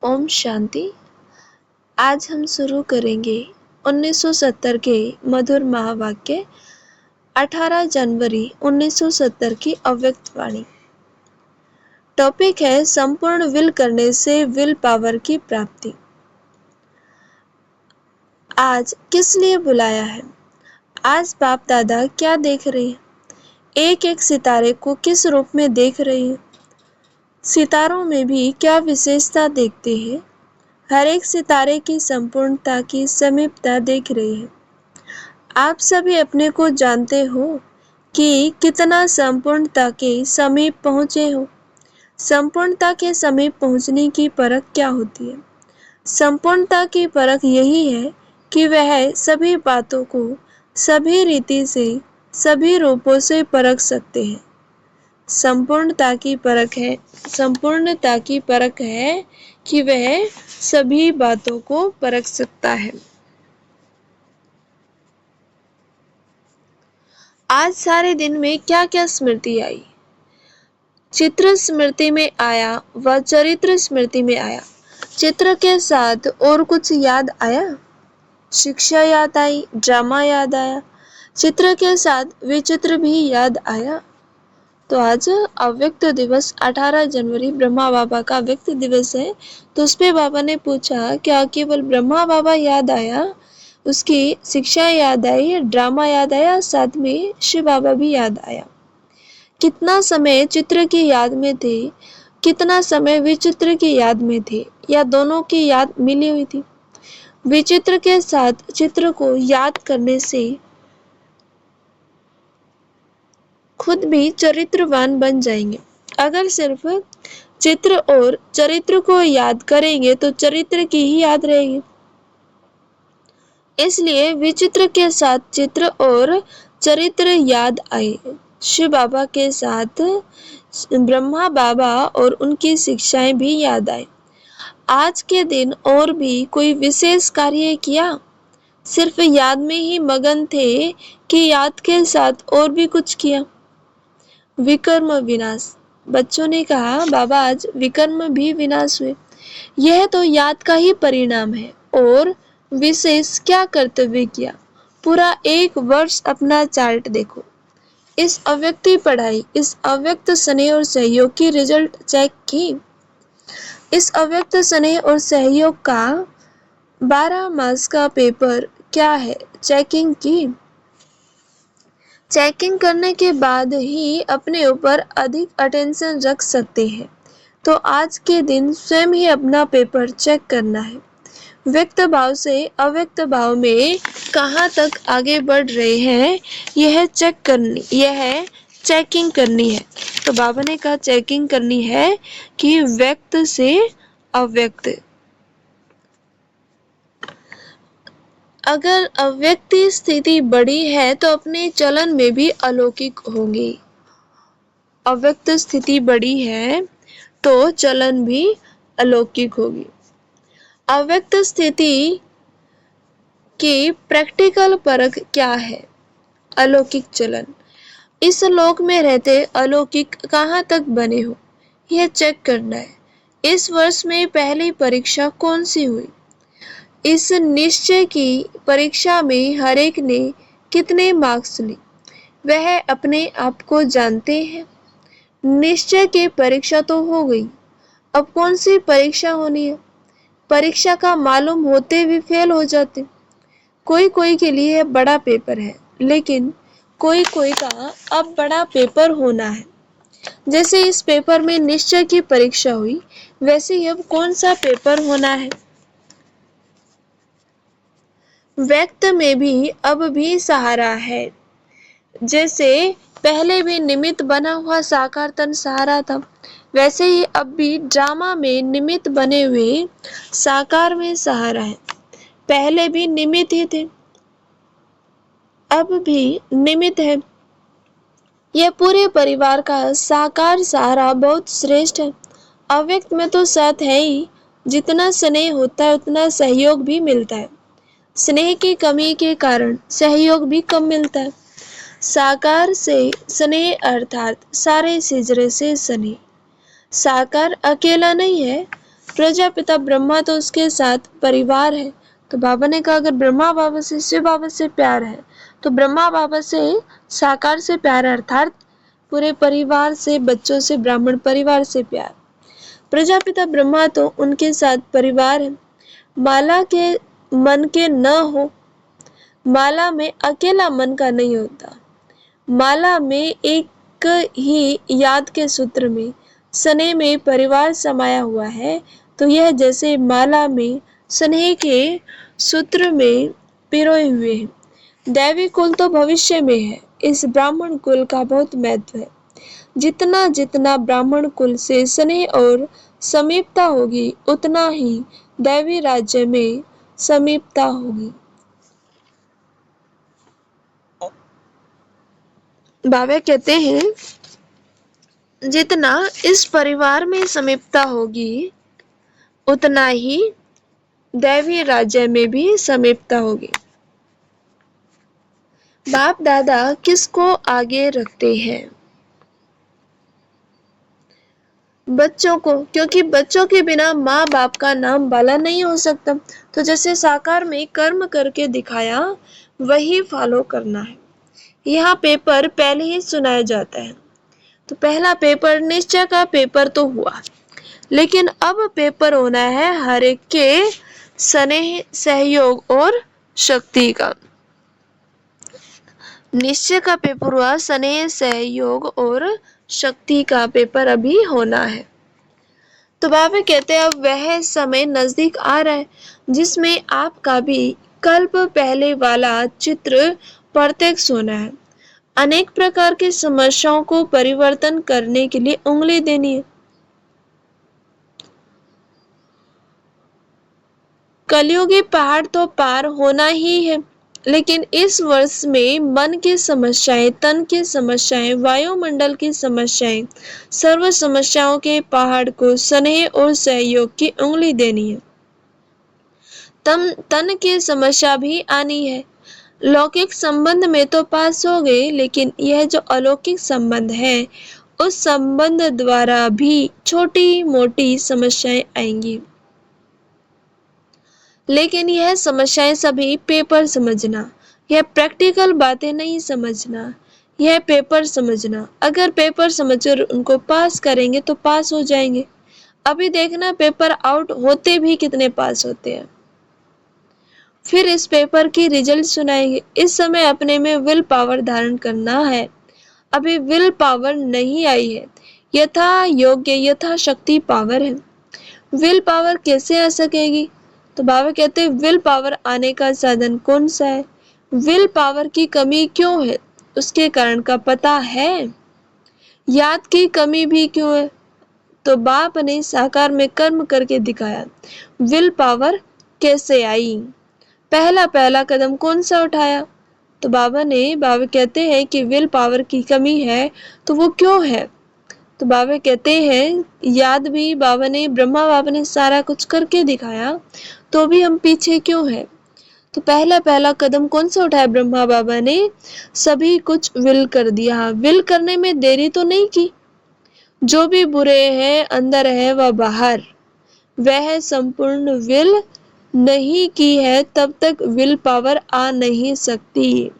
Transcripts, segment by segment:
ओम शांति। आज हम शुरू करेंगे 1970 के मधुर महावाक्य 18 जनवरी 1970 की अव्यक्त वाणी। टॉपिक है संपूर्ण विल करने से विल पावर की प्राप्ति। आज किस लिए बुलाया है? आज बाप दादा क्या देख रहे हैं? एक एक सितारे को किस रूप में देख रहे हैं? सितारों में भी क्या विशेषता देखते हैं? हर एक सितारे की संपूर्णता की समीपता देख रहे हैं। आप सभी अपने को जानते हो कि कितना संपूर्णता के समीप पहुँचे हो। संपूर्णता के समीप पहुँचने की परख क्या होती है? संपूर्णता की परख यही है कि वह सभी बातों को सभी रीति से सभी रूपों से परख सकते हैं। संपूर्णता की परख है कि वह सभी बातों को परख सकता है। आज सारे दिन में क्या क्या स्मृति आई? चित्र स्मृति में आया व चरित्र स्मृति में आया। चित्र के साथ और कुछ याद आया? शिक्षा याद आई, ड्रामा याद आया, चित्र के साथ विचित्र भी याद आया। तो आज अव्यक्त दिवस 18 जनवरी ब्रह्मा बाबा का अव्यक्त दिवस है। तो उस पे बाबा ने पूछा क्या केवल ब्रह्मा बाबा याद आया, उसकी शिक्षा याद आई, ड्रामा याद आया, साथ में शिव बाबा भी याद आया। कितना समय चित्र की याद में थे, कितना समय विचित्र की याद में थे, या दोनों की याद मिली हुई थी? विचित्र के साथ चित्र को याद करने से खुद भी चरित्रवान बन जाएंगे। अगर सिर्फ चित्र और चरित्र को याद करेंगे तो चरित्र की ही याद रहेगी। इसलिए विचित्र के साथ चित्र और चरित्र याद आए। शिव बाबा के साथ ब्रह्मा बाबा और उनकी शिक्षाएं भी याद आए। आज के दिन और भी कोई विशेष कार्य किया? सिर्फ याद में ही मगन थे कि याद के साथ और भी कुछ किया? विकर्म विनाश। बच्चों ने कहा बाबा आज विकर्म भी विनाश हुए। यह तो याद का ही परिणाम है। और विशेष क्या कर्तव्य किया? पूरा एक वर्ष अपना चार्ट देखो। इस अव्यक्ति पढ़ाई, इस अव्यक्त स्नेह और सहयोग की रिजल्ट चेक की। इस अव्यक्त स्नेह और सहयोग का 12 मास का पेपर क्या है, चेकिंग की। चेकिंग करने के बाद ही अपने ऊपर अधिक अटेंशन रख सकते हैं। तो आज के दिन स्वयं ही अपना पेपर चेक करना है। व्यक्त भाव से अव्यक्त भाव में कहाँ तक आगे बढ़ रहे हैं, यह चेकिंग करनी है। तो बाबा ने कहा चेकिंग करनी है कि व्यक्त से अव्यक्त। अगर अव्यक्त स्थिति बड़ी है तो अपने चलन में भी अलौकिक होंगी। अव्यक्त स्थिति बड़ी है तो चलन भी अलौकिक होगी। अव्यक्त स्थिति की प्रैक्टिकल परख क्या है? अलौकिक चलन। इस लोक में रहते अलौकिक कहाँ तक बने हो, यह चेक करना है। इस वर्ष में पहली परीक्षा कौन सी हुई? इस निश्चय की परीक्षा में हर एक ने कितने मार्क्स लिए, वह अपने आप को जानते हैं। निश्चय की परीक्षा तो हो गई, अब कौन सी परीक्षा होनी है? परीक्षा का मालूम होते भी फेल हो जाते। कोई के लिए बड़ा पेपर है, लेकिन कोई का अब बड़ा पेपर होना है। जैसे इस पेपर में निश्चय की परीक्षा हुई, वैसे ही अब कौन सा पेपर होना है? व्यक्त में भी अब भी सहारा है। जैसे पहले भी निमित्त बना हुआ साकार तन सहारा था, वैसे ही अब भी ड्रामा में निमित्त बने हुए साकार में सहारा है। पहले भी निमित्त ही थे, अब भी निमित्त है। यह पूरे परिवार का साकार सहारा बहुत श्रेष्ठ है। अव्यक्त में तो साथ है ही, जितना स्नेह होता है उतना सहयोग भी मिलता है। स्नेह की कमी के कारण सहयोग भी कम मिलता है। साकार से स्नेह अर्थात सारे सिजरे से स्नेह। साकार अकेला नहीं है, प्रजापिता ब्रह्मा तो उसके साथ परिवार है। तो बाबा ने कहा अगर ब्रह्मा बाबा से शिव बाबा से प्यार है तो ब्रह्मा बाबा से साकार से प्यार है, अर्थात पूरे परिवार से, बच्चों से, ब्राह्मण परिवार से प्यार। प्रजापिता ब्रह्मा तो उनके साथ परिवार है। माला के मन के न हो, माला में अकेला मन का नहीं होता। माला में एक ही याद के सूत्र में, स्नेह में परिवार समाया हुआ है। तो यह जैसे माला में स्नेह के सूत्र में पिरोए हुए हैं। दैवी कुल तो भविष्य में है। इस ब्राह्मण कुल का बहुत महत्व है। जितना जितना ब्राह्मण कुल से स्नेह और समीपता होगी उतना ही दैवी राज्य में समीपता होगी। बाबा कहते हैं जितना इस परिवार में समीपता होगी उतना ही दैवी राज्य में भी समीपता होगी। बाप दादा किसको आगे रखते हैं? बच्चों को, क्योंकि बच्चों के बिना माँ बाप का नाम बाला नहीं हो सकता। तो जैसे साकार में कर्म करके दिखाया वही फॉलो करना है। यहाँ पेपर पहले ही सुनाया जाता है। तो पहला पेपर निश्चय का पेपर तो हुआ, लेकिन अब पेपर होना है हर एक के स्नेह, सहयोग और शक्ति का। निश्चय का पेपर हुआ, स्नेह, सहयोग और शक्ति का पेपर अभी होना है। तो बाबा कहते हैं अब वह समय नजदीक आ रहा है जिसमें आपका भी कल्प पहले वाला चित्र प्रत्यक्ष होना है। अनेक प्रकार की समस्याओं को परिवर्तन करने के लिए उंगली देनी है। कलयुगी पहाड़ तो पार होना ही है, लेकिन इस वर्ष में मन की समस्याएं, तन की समस्याएं, वायुमंडल की समस्याएं, सर्व समस्याओं के पहाड़ को स्नेह और सहयोग की उंगली देनी है। तन की समस्या भी आनी है। लौकिक संबंध में तो पास हो गए, लेकिन यह जो अलौकिक संबंध है उस संबंध द्वारा भी छोटी मोटी समस्याएं आएंगी। लेकिन यह समस्याएं सभी पेपर समझना, यह प्रैक्टिकल बातें नहीं समझना, यह पेपर समझना। अगर पेपर समझकर उनको पास करेंगे तो पास हो जाएंगे। अभी देखना पेपर आउट होते भी कितने पास होते हैं। फिर इस पेपर की रिजल्ट सुनाएंगे। इस समय अपने में विल पावर धारण करना है। अभी विल पावर नहीं आई है, यथा योग्य यथा शक्ति पावर है। विल पावर कैसे आ सकेगी? तो बाबा कहते हैं विल पावर आने का साधन कौन सा है? विल पावर की कमी क्यों है उसके कारण का पता है? याद की कमी भी क्यों है? तो बाप ने साकार में कर्म करके दिखाया। विल पावर कैसे आई? पहला कदम कौन सा उठाया? तो बाबा कहते हैं कि विल पावर की कमी है, तो वो क्यों है? तो बाबा कहते हैं याद भी ब्रह्मा बाबा ने सारा कुछ करके दिखाया, तो भी हम पीछे क्यों है? तो पहला कदम कौन सा उठाया ब्रह्मा बाबा ने? सभी कुछ विल कर दिया। विल करने में देरी तो नहीं की। जो भी बुरे हैं अंदर है व बाहर, वह संपूर्ण विल नहीं की है तब तक विल पावर आ नहीं सकती।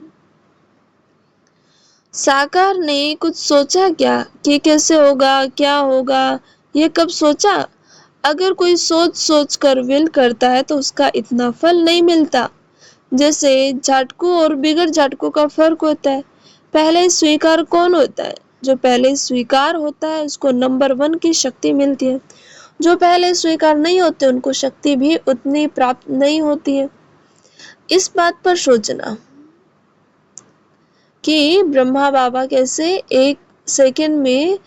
साकार ने कुछ सोचा क्या कि कैसे होगा, क्या होगा? ये कब सोचा? अगर कोई सोच कर विल करता है तो उसका इतना फल नहीं मिलता। जैसे झटकों और बिगड़ झटकों का फर्क होता है। पहले स्वीकार कौन होता है? जो पहले स्वीकार होता है उसको नंबर 1 की शक्ति मिलती है। जो पहले स्वीकार नहीं होते उनको शक्ति भी उतनी प्राप्त नहीं होती है। इस बात पर सोचना कि ब्रह्मा बाबा कैसे एक सेकंड में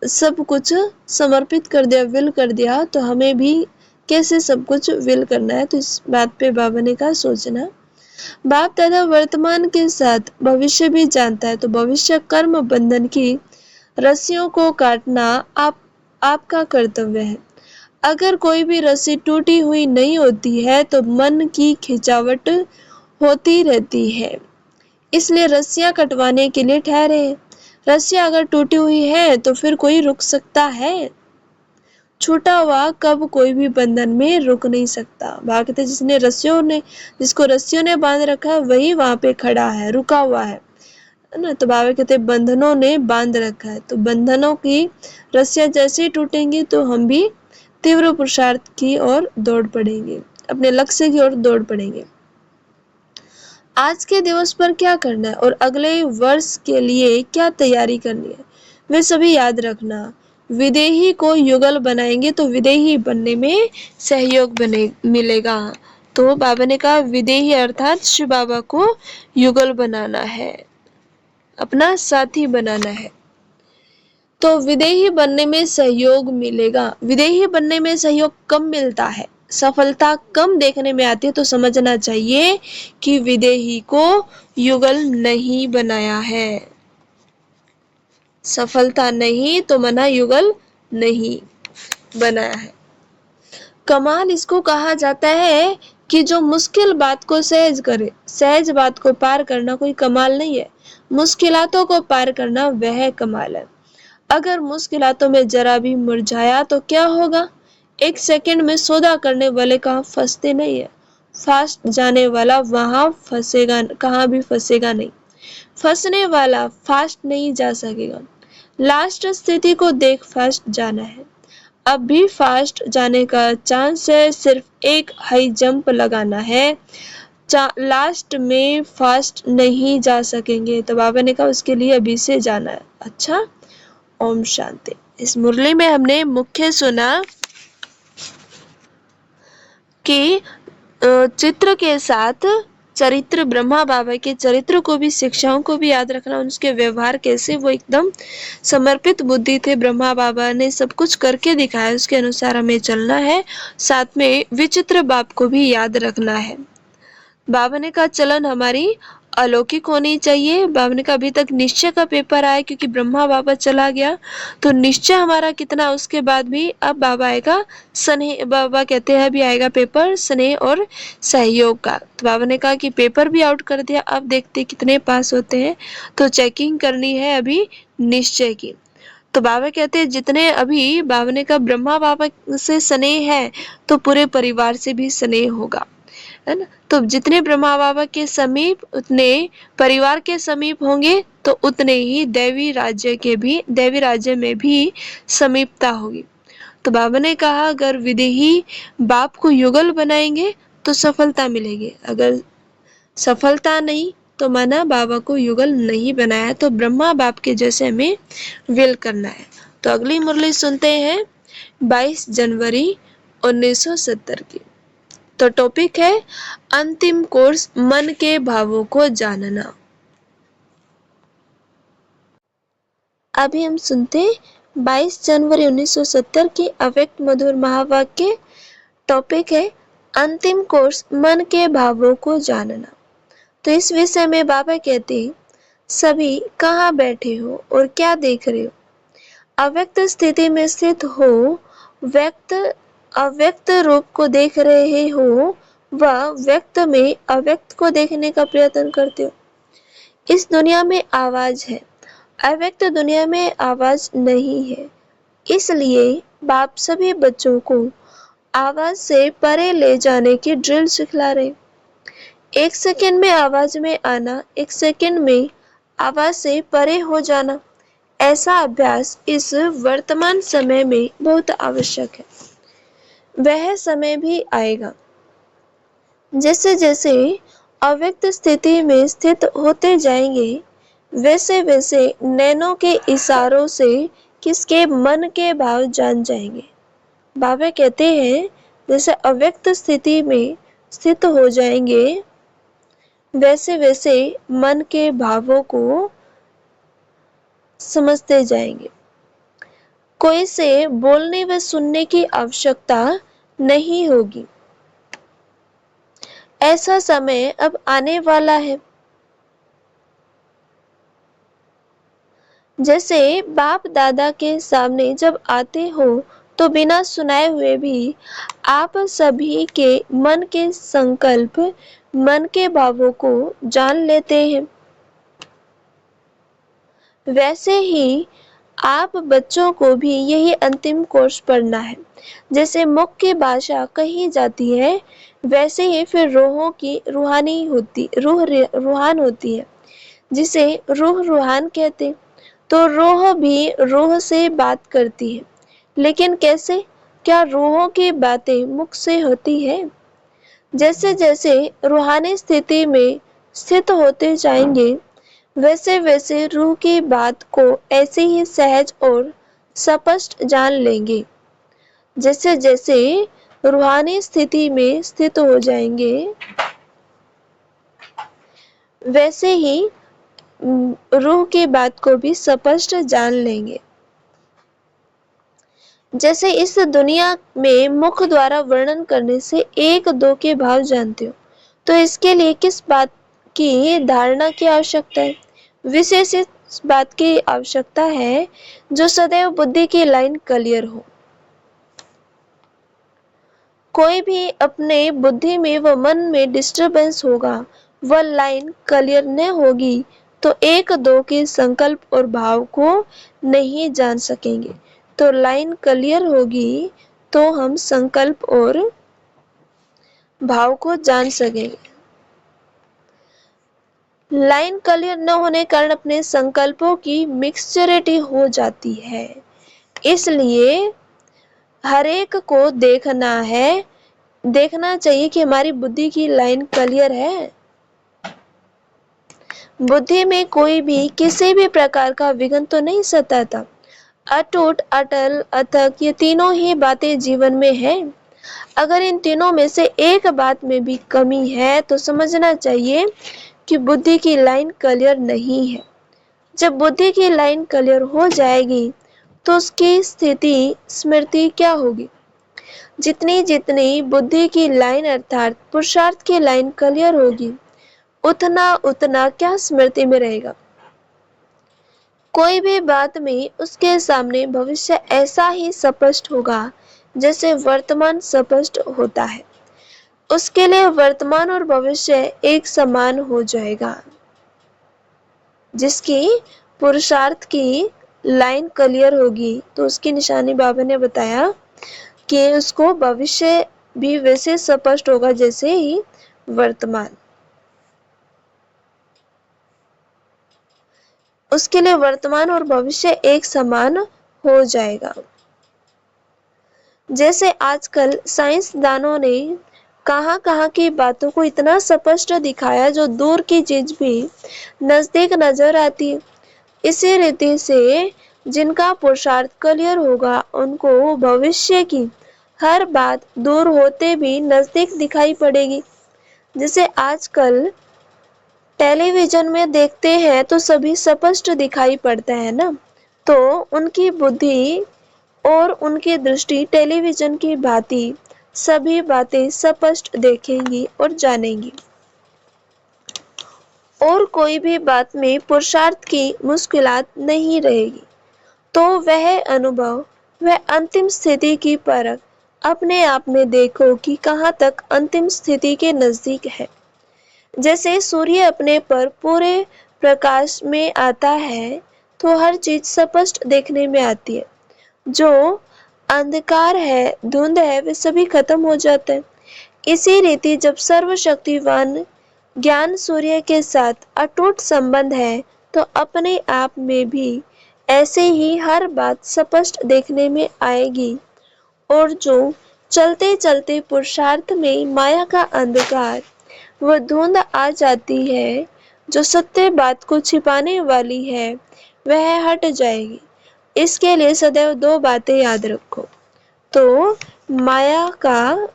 सब कुछ समर्पित कर दिया, विल कर दिया, तो हमें भी कैसे सब कुछ विल करना है। तो इस बात पे बाबा ने कहा सोचना। बाप दादा वर्तमान के साथ भविष्य भी जानता है, तो भविष्य कर्म बंधन की रस्सियों को काटना आपका कर्तव्य है। अगर कोई भी रस्सी टूटी हुई नहीं होती है तो मन की खिंचावट होती रहती है, इसलिए रस्सियां कटवाने के लिए ठहरे हैं। रस्सियां अगर टूटी हुई है तो फिर कोई रुक सकता है? छूटा हुआ कब कोई भी बंधन में रुक नहीं सकता। बाबा कहते जिसको रस्सियों ने बांध रखा है वही वहां पे खड़ा है, रुका हुआ है ना। तो बाबा कहते बंधनों ने बांध रखा है, तो बंधनों की रस्सियां जैसे ही टूटेंगी तो हम भी तीव्र पुरुषार्थ की ओर दौड़ पड़ेंगे, अपने लक्ष्य की ओर दौड़ पड़ेंगे। आज के दिवस पर क्या करना है और अगले वर्ष के लिए क्या तैयारी करनी है, वे सभी याद रखना। विदेही को युगल बनाएंगे तो विदेही बनने में सहयोग मिलेगा। तो बाबा ने कहा विदेही अर्थात शिव बाबा को युगल बनाना है, अपना साथी बनाना है। तो विदेही बनने में सहयोग मिलेगा। विदेही बनने में सहयोग कम मिलता है, सफलता कम देखने में आती है, तो समझना चाहिए कि विदेही को युगल नहीं बनाया है। सफलता नहीं तो मना युगल नहीं बनाया है। कमाल इसको कहा जाता है कि जो मुश्किल बात को सहज करे। सहज बात को पार करना कोई कमाल नहीं है, मुश्किलातों को पार करना वह कमाल है। अगर मुश्किलातों में जरा भी मुरझाया तो क्या होगा? एक सेकंड में सौदा करने वाले कहाँ फंसते नहीं है, फास्ट जाने वाला वहां फंसेगा, कहाँ भी फंसेगा नहीं। फंसने वाला फास्ट नहीं जा सकेगा। लास्ट स्थिति को देख फास्ट जाना है। अब भी फास्ट जाने का चांस है, सिर्फ एक हाई जंप लगाना है। लास्ट में फास्ट नहीं जा सकेंगे, तो बाबा ने कहा उसके लिए अभी से जाना है। अच्छा, ओम शांति। इस मुरली में हमने मुख्य सुना कि चित्र के साथ चरित्र, ब्रह्मा बाबा के चरित्र को भी, शिक्षाओं को भी याद रखना, उनके व्यवहार कैसे, वो एकदम समर्पित बुद्धि थे। ब्रह्मा बाबा ने सब कुछ करके दिखाया, उसके अनुसार हमें चलना है। साथ में विचित्र बाप को भी याद रखना है। बाबा ने कहा चलन हमारी अलौकिक होनी चाहिए। बाबा ने कहा अभी तक निश्चय का पेपर आया, क्योंकि ब्रह्मा बाबा चला गया तो निश्चय हमारा कितना, उसके बाद भी अब बाबा आएगा स्नेह। बाबा कहते हैं अभी आएगा पेपर स्नेह और सहयोग का। तो बाबा ने कहा कि पेपर भी आउट कर दिया, अब देखते कितने पास होते हैं, तो चेकिंग करनी है अभी निश्चय की। तो बाबा कहते हैं जितने अभी, बाबा ने कहा ब्रह्मा बाबा से स्नेह है तो पूरे परिवार से भी स्नेह होगा, है ना। तो जितने ब्रह्मा बाबा के समीप उतने परिवार के समीप होंगे, तो उतने ही दैवी राज्य में भी समीपता होगी। तो बाबा ने कहा अगर विदेही बाप को युगल बनाएंगे तो सफलता मिलेगी, अगर सफलता नहीं तो माना बाबा को युगल नहीं बनाया, तो ब्रह्मा बाप के जैसे हमें विल करना है। तो अगली मुरली सुनते हैं 22 जनवरी 1970 की। तो टॉपिक है अंतिम कोर्स, मन के भावों को जानना। अभी हम सुनते 22 जनवरी 1970 की अव्यक्त मधुर महावाक्य। टॉपिक है अंतिम कोर्स, मन के भावों को जानना। तो इस विषय में बाबा कहते हैं सभी कहाँ बैठे हो और क्या देख रहे हो? अव्यक्त स्थिति में स्थित हो, व्यक्त अव्यक्त रूप को देख रहे हो, वह व्यक्त में अव्यक्त को देखने का प्रयत्न करते हो। इस दुनिया में आवाज है, अव्यक्त दुनिया में आवाज नहीं है। इसलिए बाप सभी बच्चों को आवाज से परे ले जाने की ड्रिल सिखला रहे। एक सेकंड में आवाज में आना, एक सेकंड में आवाज से परे हो जाना, ऐसा अभ्यास इस वर्तमान समय में बहुत आवश्यक है। वह समय भी आएगा जैसे जैसे अव्यक्त स्थिति में स्थित होते जाएंगे, वैसे वैसे नैनों के इशारों से किसके मन के भाव जान जाएंगे। बाबा कहते हैं जैसे अव्यक्त स्थिति में स्थित हो जाएंगे, वैसे वैसे मन के भावों को समझते जाएंगे। कोई से बोलने व सुनने की आवश्यकता नहीं होगी। ऐसा समय अब आने वाला है जैसे बाप दादा के सामने जब आते हो तो बिना सुनाए हुए भी आप सभी के मन के संकल्प, मन के भावों को जान लेते हैं। वैसे ही आप बच्चों को भी यही अंतिम कोर्स पढ़ना है। जैसे मुख की भाषा कही जाती है, वैसे ही फिर रूहों की रूहान होती है, जिसे रूह रूहान कहते। तो रूह भी रूह से बात करती है, लेकिन कैसे? क्या रूहों की बातें मुख से होती है? जैसे जैसे रूहानी स्थिति में स्थित होते जाएंगे, वैसे वैसे रूह की बात को ऐसे ही सहज और स्पष्ट जान लेंगे। जैसे जैसे रूहानी स्थिति में स्थित हो जाएंगे, वैसे ही रूह की बात को भी स्पष्ट जान लेंगे। जैसे इस दुनिया में मुख द्वारा वर्णन करने से एक दो के भाव जानते हो, तो इसके लिए किस बात की धारणा की आवश्यकता है? विशेष इस बात की आवश्यकता है जो सदैव बुद्धि की लाइन क्लियर हो। कोई भी अपने बुद्धि में व मन में डिस्टरबेंस होगा, वह लाइन क्लियर न होगी तो एक दो के संकल्प और भाव को नहीं जान सकेंगे। तो लाइन क्लियर होगी तो हम संकल्प और भाव को जान सकेंगे। लाइन क्लियर न होने कारण अपने संकल्पों की मिक्सचरिटी हो जाती है। इसलिए हर एक को देखना चाहिए कि हमारी बुद्धि की लाइन क्लियर है। बुद्धि में कोई भी किसी भी प्रकार का विघ्न तो नहीं सताता। अटूट, अटल, अथक, ये तीनों ही बातें जीवन में है। अगर इन तीनों में से एक बात में भी कमी है तो समझना चाहिए कि बुद्धि की लाइन क्लियर नहीं है। जब बुद्धि की लाइन क्लियर हो जाएगी तो उसकी स्थिति स्मृति क्या होगी? जितनी जितनी बुद्धि की लाइन अर्थात पुरुषार्थ की लाइन क्लियर होगी, उतना उतना क्या स्मृति में रहेगा। कोई भी बात में उसके सामने भविष्य ऐसा ही स्पष्ट होगा जैसे वर्तमान स्पष्ट होता है। उसके लिए वर्तमान और भविष्य एक समान हो जाएगा। जिसकी पुरुषार्थ की लाइन क्लियर होगी तो उसकी निशानी बाबा ने बताया कि उसको भविष्य भी वैसे स्पष्ट होगा जैसे ही वर्तमान। उसके लिए वर्तमान और भविष्य एक समान हो जाएगा। जैसे आजकल साइंसदानों ने कहां की बातों को इतना स्पष्ट दिखाया जो दूर की चीज भी नजदीक नजर आती है। इसी रीति से जिनका पुरुषार्थ क्लियर होगा उनको भविष्य की हर बात दूर होते भी नजदीक दिखाई पड़ेगी। जैसे आजकल टेलीविजन में देखते हैं तो सभी स्पष्ट दिखाई पड़ता है ना, तो उनकी बुद्धि और उनकी दृष्टि टेलीविजन की भांति सभी बातें स्पष्ट देखेंगी और जानेंगी। और कोई भी बात में पुरुषार्थ की मुश्किलात नहीं रहेगी। तो वह अनुभव, वह अंतिम स्थिति की परख अपने आप में देखो कि कहाँ तक अंतिम स्थिति के नजदीक है। जैसे सूर्य अपने पर पूरे प्रकाश में आता है तो हर चीज स्पष्ट देखने में आती है। जो अंधकार है, धुंध है, वे सभी खत्म हो जाते हैं। इसी रीति जब सर्वशक्तिवान ज्ञान सूर्य के साथ अटूट संबंध है तो अपने आप में भी ऐसे ही हर बात स्पष्ट देखने में आएगी। और जो चलते चलते पुरुषार्थ में माया का अंधकार वह धुंध आ जाती है, जो सत्य बात को छिपाने वाली है, वह हट जाएगी। इसके लिए सदैव दो बातें याद रखो। तो माया का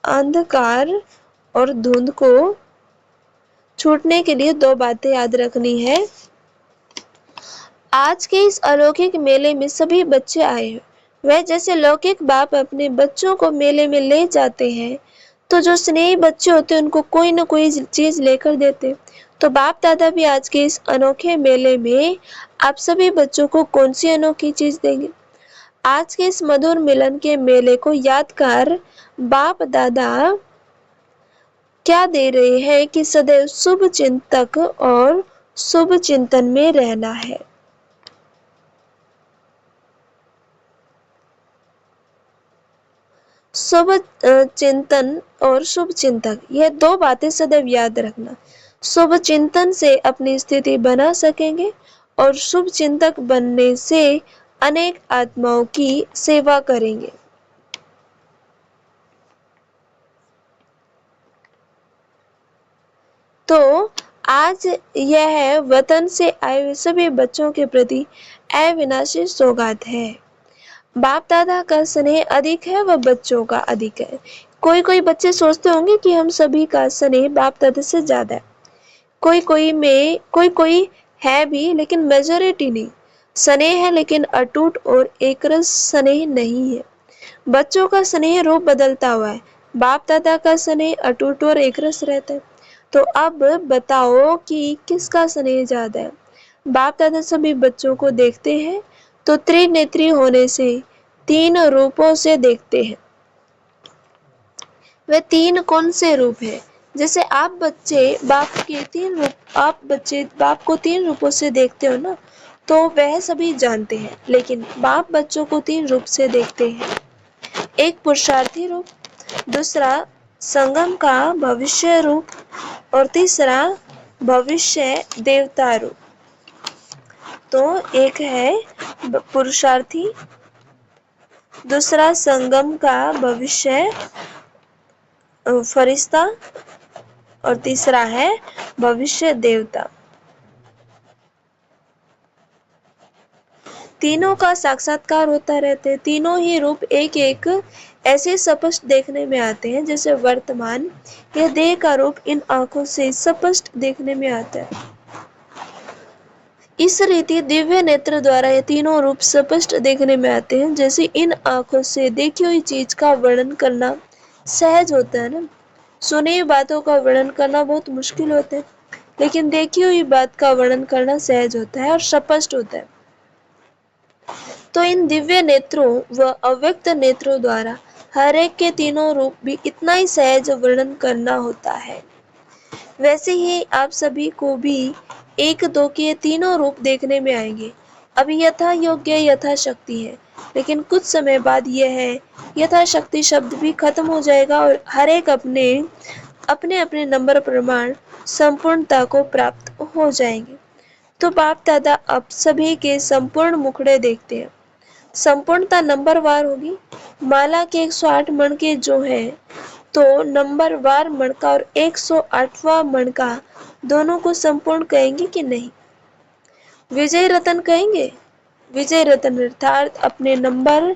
अंधकार और धुंध को छूटने के लिए दो बातें याद रखनी है। आज के इस अलौकिक मेले में सभी बच्चे आए हैं। वह जैसे लौकिक बाप अपने बच्चों को मेले में ले जाते हैं तो जो स्नेही बच्चे होते हैं उनको कोई न कोई चीज लेकर देते। तो बाप दादा भी आज के इस अनोखे मेले में आप सभी बच्चों को कौन सी अनोखी चीज देंगे? आज के इस मधुर मिलन के मेले को यादगार बाप दादा क्या दे रहे हैं कि सदैव शुभ चिंतक और शुभ चिंतन में रहना है। शुभ चिंतन और शुभ चिंतक, यह दो बातें सदैव याद रखना। शुभ चिंतन से अपनी स्थिति बना सकेंगे और शुभ चिंतक बनने से अनेक आत्माओं की सेवा करेंगे। तो आज यह वतन से आए हुए सभी बच्चों के प्रति अविनाशी सौगात है। बाप दादा का स्नेह अधिक है व बच्चों का अधिक है। कोई कोई बच्चे सोचते होंगे कि हम सभी का स्नेह बाप दादा से ज्यादा है। कोई कोई है भी, लेकिन मेजोरिटी नहीं। स्नेह है लेकिन अटूट और एकरस स्नेह नहीं है। बच्चों का स्नेह रूप बदलता हुआ है, बाप दादा का स्नेह अटूट और एकरस रहता है। तो अब बताओ कि किसका स्नेह ज्यादा है। बाप दादा सभी बच्चों को देखते हैं तो त्रिनेत्री होने से तीन रूपों से देखते हैं। वे तीन कौन से रूप है? जैसे आप बच्चे बाप को तीन रूपों से देखते हो ना, तो वह सभी जानते हैं, लेकिन बाप बच्चों को तीन रूप से देखते हैं। एक पुरुषार्थी रूप, दूसरा संगम का भविष्य रूप और तीसरा भविष्य देवता रूप। तो एक है पुरुषार्थी, दूसरा संगम का भविष्य फरिश्ता और तीसरा है भविष्य देवता। तीनों का साक्षात्कार होता रहता है। तीनों ही रूप एक एक ऐसे स्पष्ट देखने में आते हैं जैसे वर्तमान यह देह का रूप इन आंखों से स्पष्ट देखने में आता है। इस रीति दिव्य नेत्र द्वारा ये तीनों रूप स्पष्ट देखने में आते हैं। जैसे इन आंखों से देखी हुई चीज का वर्णन करना सहज होता है ना, सुनी हुई बातों का वर्णन करना बहुत मुश्किल होता है, लेकिन देखी हुई बात का वर्णन करना सहज होता है और स्पष्ट होता है। तो इन दिव्य नेत्रों व अव्यक्त नेत्रों द्वारा हर एक के तीनों रूप भी इतना ही सहज वर्णन करना होता है। वैसे ही आप सभी को भी एक दो के तीनों रूप देखने में आएंगे। अभी यथा योग्य यथाशक्ति है, लेकिन कुछ समय बाद यह है यथाशक्ति शब्द भी खत्म हो जाएगा और हर एक अपने अपने नंबर प्रमाण संपूर्णता को प्राप्त हो जाएंगे। तो बाप दादा अब सभी के संपूर्ण मुखड़े देखते हैं। संपूर्णता नंबरवार होगी। माला के 108 मणके जो है, तो नंबरवार मणका और 108वां मणका दोनों को संपूर्ण कहेंगे कि नहीं? विजय रतन कहेंगे। विजय रतन अर्थात अपने नंबर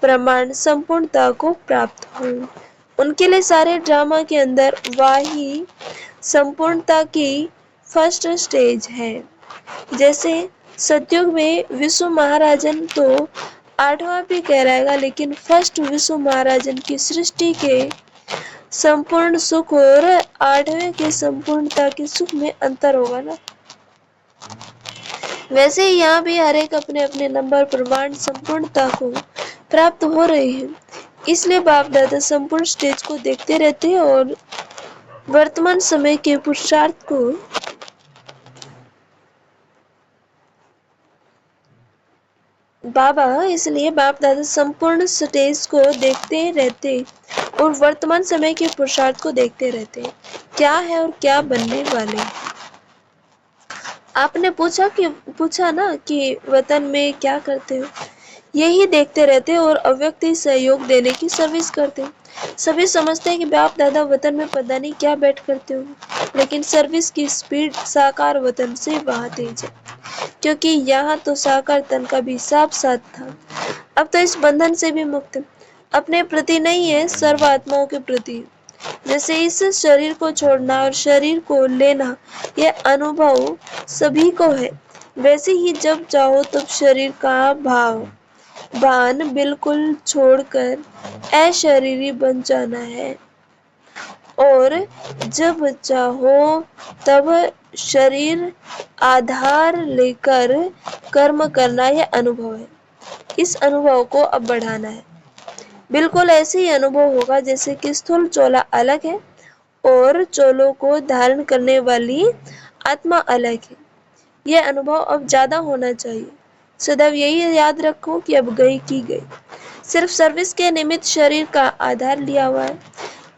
प्रमाण संपूर्णता को प्राप्त हो। उनके लिए सारे ड्रामा के अंदर वही संपूर्णता की फर्स्ट स्टेज है। जैसे सतयुग में विश्व महाराजन तो 8वां भी कहलाएगा, लेकिन फर्स्ट विश्व महाराजन की सृष्टि के संपूर्ण सुख और 8वें के संपूर्णता के सुख में अंतर होगा ना। वैसे ही यहाँ भी हर एक अपने अपने नंबर प्रमाण संपूर्णता को प्राप्त हो रहे हैं। इसलिए बाप दादा संपूर्ण स्टेज को देखते रहते हैं और वर्तमान समय के पुरुषार्थ को इसलिए बाप दादा संपूर्ण स्टेज को देखते रहते और वर्तमान समय के पुरुषार्थ को देखते रहते हैं, क्या है और क्या बनने वाले। आपने पूछा ना कि वतन में क्या करते हो, यही देखते रहते और अव्यक्त सहयोग देने की सर्विस करते हैं। सभी समझते हैं कि बाप दादा वतन में पता नहीं क्या बैठ करते होंगे, लेकिन सर्विस की स्पीड साकार वतन से वहां तेज है, क्योंकि यहाँ तो साकार तन का भी हिसाब साथ था। अब तो इस बंधन से भी मुक्त अपने प्रति नहीं है, सर्व आत्माओं के प्रति। जैसे इस शरीर को छोड़ना और शरीर को लेना यह अनुभव सभी को है, वैसे ही जब चाहो तब शरीर का भान बिल्कुल छोड़कर अशरीरी बन जाना है और जब चाहो तब शरीर आधार लेकर कर्म करना यह अनुभव है। इस अनुभव को अब बढ़ाना है। बिल्कुल ऐसे ही अनुभव होगा जैसे कि स्थूल चोला अलग है और चोलों को धारण करने वाली आत्मा अलग है। यह अनुभव अब ज्यादा होना चाहिए। सदैव यही याद रखो कि अब गई की गई। सिर्फ सर्विस के निमित्त शरीर का आधार लिया हुआ है,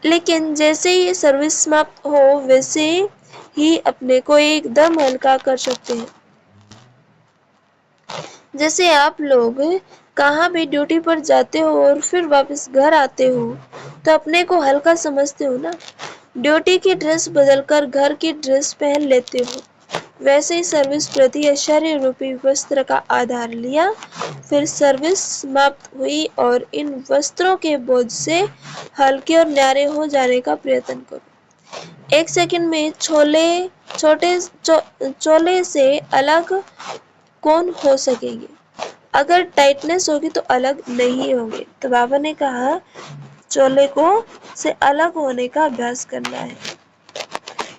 लेकिन जैसे ही सर्विस समाप्त हो वैसे ही अपने को एकदम हल्का कर सकते हैं। जैसे आप लोग कहाँ भी ड्यूटी पर जाते हो और फिर वापस घर आते हो तो अपने को हल्का समझते हो ना। ड्यूटी की ड्रेस बदलकर घर की ड्रेस पहन लेते हो, वैसे ही सर्विस प्रति शरीर रूपी वस्त्र का आधार लिया, फिर सर्विस समाप्त हुई और इन वस्त्रों के बोझ से हल्के और न्यारे हो जाने का प्रयत्न करो। एक सेकंड में चोले से अलग कौन हो सकेंगे? अगर टाइटनेस होगी तो अलग नहीं होंगे। तो बाबा ने कहा चोले को से अलग होने का अभ्यास करना है।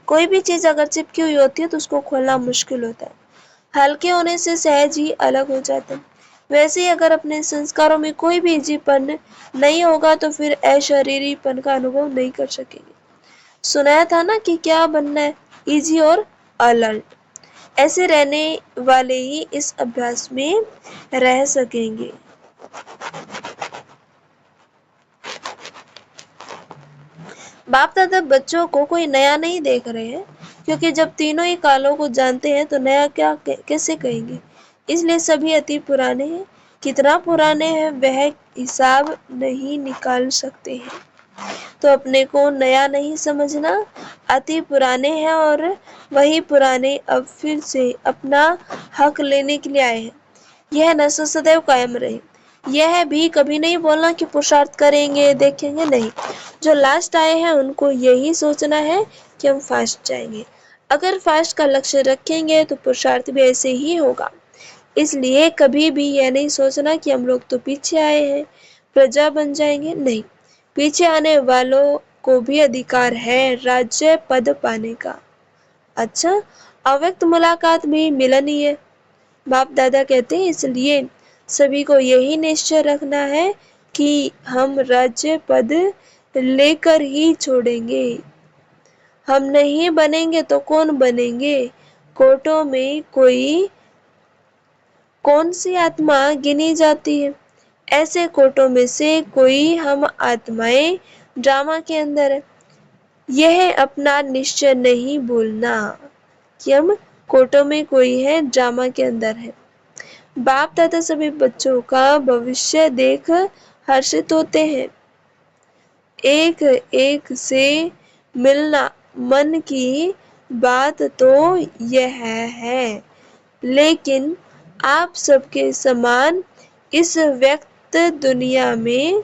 कोई भी चीज अगर चिपकी हुई होती है तो उसको खोलना मुश्किल होता है, हल्के होने से सहज ही अलग हो जाते हैं। वैसे ही अगर अपने संस्कारों में कोई भी इजीपन नहीं होगा तो फिर अशरीरीपन का अनुभव नहीं कर सकेंगे। सुनाया था ना कि क्या बनना है, इजी और अलर्ट। ऐसे रहने वाले ही इस अभ्यास में रह सकेंगे। बाप दादा बच्चों को कोई नया नहीं देख रहे हैं, क्योंकि जब तीनों ही कालों को जानते हैं तो नया क्या कैसे कहेंगे। इसलिए सभी अति पुराने हैं। कितना पुराने हैं वह हिसाब नहीं निकाल सकते हैं। तो अपने को नया नहीं समझना, अति पुराने हैं और वही पुराने अब फिर से अपना हक लेने के लिए आए हैं। यह नशा सदैव कायम रहे। यह भी कभी नहीं बोलना कि पुरुषार्थ करेंगे देखेंगे, नहीं। जो लास्ट आए हैं उनको यही सोचना है कि हम फास्ट जाएंगे। अगर फास्ट का लक्ष्य रखेंगे तो पुरुषार्थ भी ऐसे ही होगा। इसलिए कभी भी यह नहीं सोचना कि हम लोग तो पीछे आए हैं, प्रजा बन जाएंगे, नहीं। पीछे आने वालों को भी अधिकार है राज्य पद पाने का। अच्छा, अव्यक्त मुलाकात भी मिलन ही है। बाप दादा कहते हैं इसलिए सभी को यही निश्चय रखना है कि हम राज्य पद लेकर ही छोड़ेंगे। हम नहीं बनेंगे तो कौन बनेंगे? कोर्टों में कौन सी आत्मा गिनी जाती है? ऐसे कोर्टों में से कोई हम आत्माएं ड्रामा के अंदर है। यह अपना निश्चय नहीं भूलना कि हम कोर्टों में कोई है, ड्रामा के अंदर है। बाप दादा सभी बच्चों का भविष्य देख हर्षित होते हैं। एक एक से मिलना मन की बात तो यह है, लेकिन आप सबके समान इस व्यक्त दुनिया में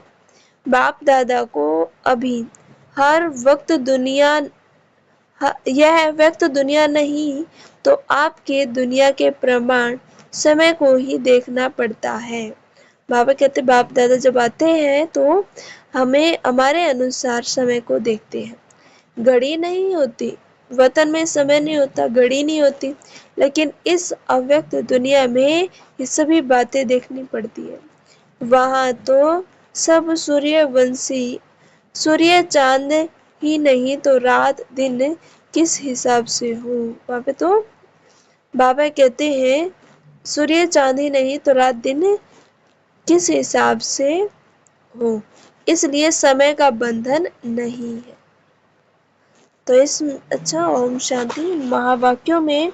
बाप दादा को अभी हर वक्त यह व्यक्त दुनिया नहीं तो आपके दुनिया के प्रमाण समय को ही देखना पड़ता है। बाबा कहते बाप दादा जब आते हैं तो हमें हमारे अनुसार समय को देखते हैं। घड़ी नहीं होती, वतन में समय नहीं होता, घड़ी नहीं होती, लेकिन इस अव्यक्त दुनिया में ये सभी बातें देखनी पड़ती है। वहां तो सब सूर्यवंशी, सूर्य चांद ही नहीं तो रात दिन किस हिसाब से हो। वहां पे तो बाबा कहते हैं सूर्य चांद ही नहीं तो रात दिन किस हिसाब से हो, इसलिए समय का बंधन नहीं है। तो इस अच्छा ओम शांति महावाक्यों में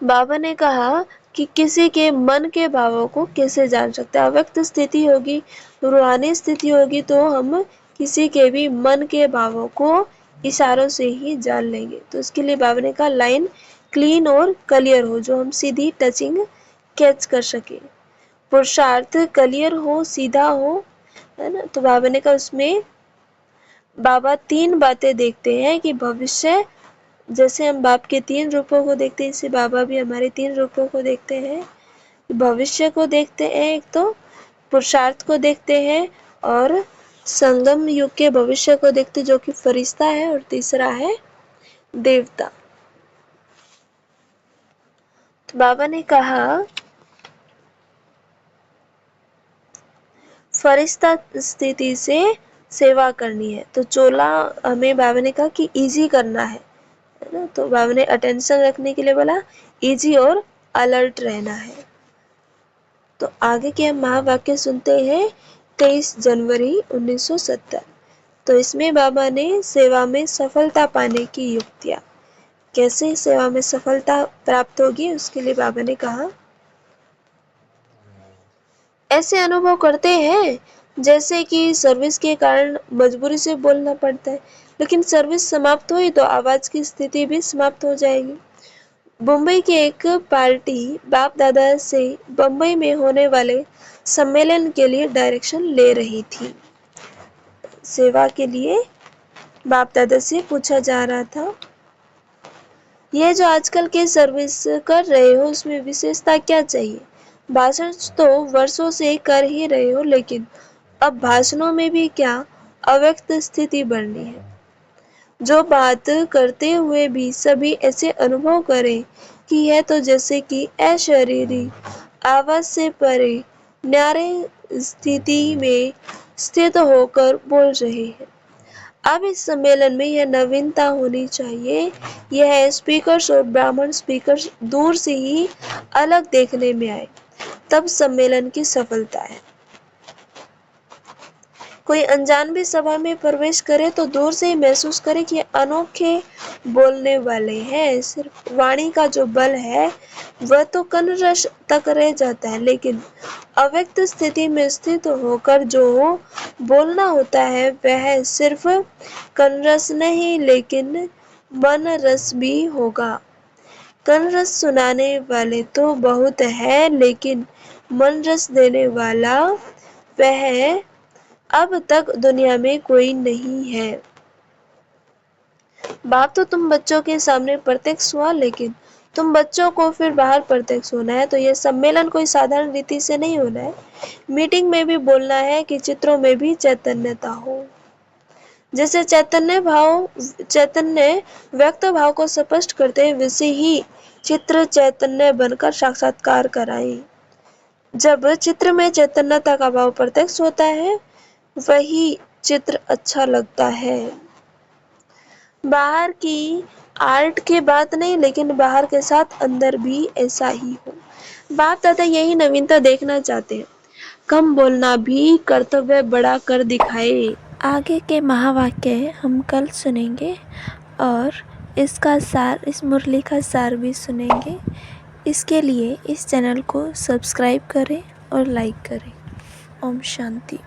बाबा ने कहा कि किसी के मन के भावों को कैसे जान सकते हैं। अव्यक्त स्थिति होगी, रूहानी स्थिति होगी तो हम किसी के भी मन के भावों को इशारों से ही जान लेंगे। तो उसके लिए बाबा ने कहा लाइन क्लीन और क्लियर हो, जो हम सीधी टचिंग कैच कर सके। पुरुषार्थ क्लियर हो, सीधा हो, है ना। तो बाबा ने कहा उसमें बाबा तीन बातें देखते हैं कि भविष्य, जैसे हम बाप के तीन रूपों को देखते हैं इससे बाबा भी हमारे तीन रूपों को देखते हैं। भविष्य को देखते हैं, एक तो पुरुषार्थ को देखते हैं और संगम युग के भविष्य को देखते जो कि फरिश्ता है, और तीसरा है देवता। तो बाबा ने कहा फरिश्ता स्थिति से सेवा करनी है, तो चोला हमें बाबा ने कहा कि इजी करना है ना। तो बाबा ने अटेंशन रखने के लिए बोला इजी और अलर्ट रहना है। तो आगे के हम महावाक्य सुनते हैं। 23 जनवरी 1970। तो इसमें बाबा ने सेवा में सफलता पाने की युक्तियां, कैसे सेवा में सफलता प्राप्त होगी उसके लिए बाबा ने कहा, ऐसे अनुभव करते हैं जैसे कि सर्विस के कारण मजबूरी से बोलना पड़ता है, लेकिन सर्विस समाप्त हुई तो आवाज की स्थिति भी समाप्त हो जाएगी। मुंबई की एक पार्टी बाप दादा से बम्बई में होने वाले सम्मेलन के लिए डायरेक्शन ले रही थी। सेवा के लिए बाप दादा से पूछा जा रहा था, यह जो आजकल के सर्विस कर रहे हो उसमें विशेषता क्या चाहिए? भाषण तो वर्षों से कर ही रहे हो, लेकिन अब भाषणों में भी क्या अव्यक्त स्थिति बढ़नी है? जो बात करते हुए भी सभी ऐसे अनुभव करें कि यह तो जैसे कि अशरीरी आवाज से परे न्यारे स्थिति में स्थित होकर बोल रहे हैं। अब इस सम्मेलन में यह नवीनता होनी चाहिए, यह स्पीकर्स और ब्राह्मण स्पीकर्स दूर से ही अलग देखने में आए, तब सम्मेलन की सफलता है। कोई अनजान भी सभा में प्रवेश करे तो दूर से ही महसूस करे कि अनोखे बोलने वाले हैं। सिर्फ वाणी का जो बल है वह तो कनरस तक रह जाता है, लेकिन अव्यक्त स्थिति में स्थित होकर जो बोलना होता है वह सिर्फ कनरस नहीं लेकिन मन रस भी होगा। कनरस सुनाने वाले तो बहुत है, लेकिन मन रस देने वाला वह अब तक दुनिया में कोई नहीं है। बाप तो तुम बच्चों के सामने प्रत्यक्ष हुआ, लेकिन तुम बच्चों को फिर बाहर प्रत्यक्ष होना है। तो यह सम्मेलन कोई साधारण रीति से नहीं होना है। मीटिंग में भी बोलना है कि चित्रों में भी चैतन्यता हो। जैसे चैतन्य व्यक्त भाव को स्पष्ट करते हैं, वैसे ही चित्र चैतन्य बनकर साक्षात्कार कराए। जब चित्र में चैतन्यता का भाव प्रत्यक्ष होता है वही चित्र अच्छा लगता है। बाहर की आर्ट की बात नहीं, लेकिन बाहर के साथ अंदर भी ऐसा ही हो। बाप दादा यही नवीनता देखना चाहते हैं। कम बोलना भी कर्तव्य बड़ा कर दिखाए। आगे के महावाक्य हम कल सुनेंगे और इसका सार, इस मुरली का सार भी सुनेंगे। इसके लिए इस चैनल को सब्सक्राइब करें और लाइक करें। ओम शांति।